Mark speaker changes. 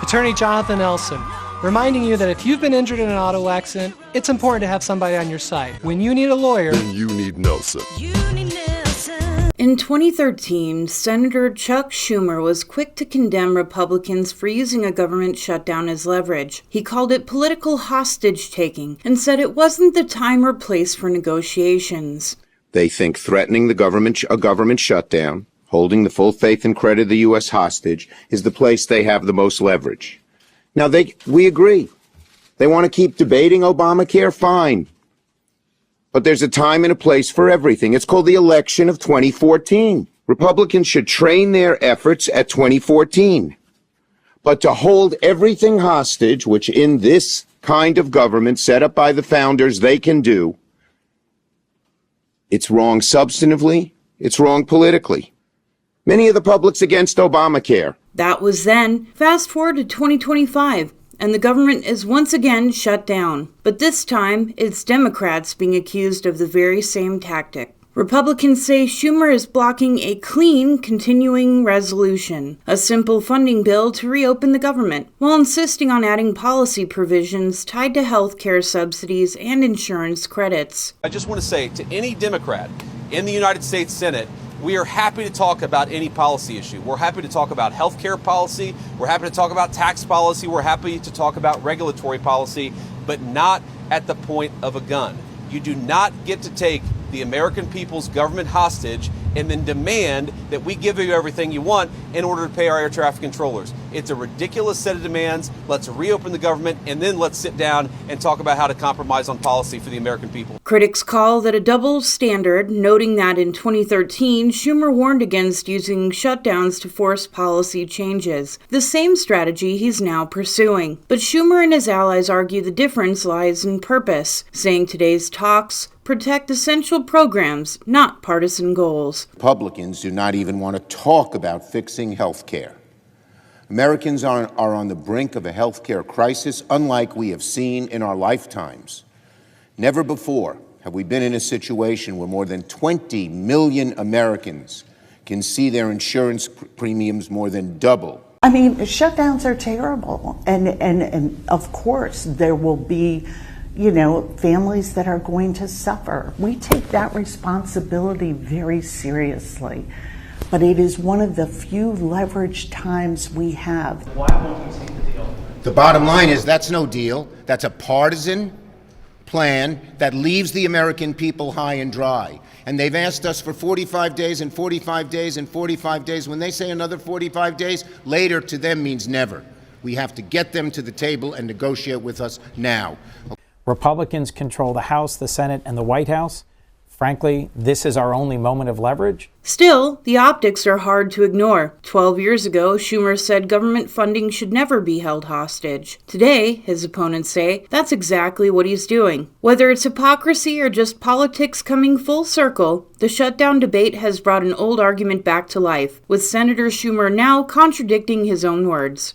Speaker 1: Attorney Jonathan Elson, reminding you that if you've been injured in an auto accident, it's important to have somebody on your side. When you need a lawyer,
Speaker 2: then you need Nelson.
Speaker 3: In 2013, Senator Chuck Schumer was quick to condemn Republicans for using a government shutdown as leverage. He called it political hostage-taking and said it wasn't the time or place for negotiations.
Speaker 4: They think threatening a government shutdown, holding the full faith and credit of the U.S. hostage, is the place they have the most leverage. Now, we agree. They want to keep debating Obamacare, fine. But there's a time and a place for everything. It's called the election of 2014. Republicans should train their efforts at 2014. But to hold everything hostage, which in this kind of government set up by the founders they can do, it's wrong substantively, it's wrong politically. Many of the public's against Obamacare.
Speaker 3: That was then. Fast forward to 2025. And the government is once again shut down. But this time, it's Democrats being accused of the very same tactic. Republicans say Schumer is blocking a clean, continuing resolution, a simple funding bill to reopen the government, while insisting on adding policy provisions tied to health care subsidies and insurance credits.
Speaker 5: I just want to say to any Democrat in the United States Senate, we are happy to talk about any policy issue. We're happy to talk about health care policy. We're happy to talk about tax policy. We're happy to talk about regulatory policy, but not at the point of a gun. You do not get to take the American people's government hostage and then demand that we give you everything you want in order to pay our air traffic controllers. It's a ridiculous set of demands. Let's reopen the government and then let's sit down and talk about how to compromise on policy for the American people.
Speaker 3: Critics call that a double standard, noting that in 2013, Schumer warned against using shutdowns to force policy changes, the same strategy he's now pursuing. But Schumer and his allies argue the difference lies in purpose, saying today's talks protect essential programs, not partisan goals.
Speaker 4: Republicans do not even want to talk about fixing health care. Americans are on the brink of a health care crisis unlike we have seen in our lifetimes. Never before have we been in a situation where more than 20 million Americans can see their insurance premiums more than double.
Speaker 6: I mean, shutdowns are terrible. And of course, there will be families that are going to suffer. We take that responsibility very seriously, but it is one of the few leveraged times we have.
Speaker 7: Why won't you take the deal?
Speaker 4: The bottom line is that's no deal. That's a partisan plan that leaves the American people high and dry. And they've asked us for 45 days and 45 days and 45 days. When they say another 45 days, later to them means never. We have to get them to the table and negotiate with us now.
Speaker 8: Republicans control the House, the Senate, and the White House. Frankly, this is our only moment of leverage.
Speaker 3: Still, the optics are hard to ignore. 12 years ago, Schumer said government funding should never be held hostage. Today, his opponents say, that's exactly what he's doing. Whether it's hypocrisy or just politics coming full circle, the shutdown debate has brought an old argument back to life, with Senator Schumer now contradicting his own words.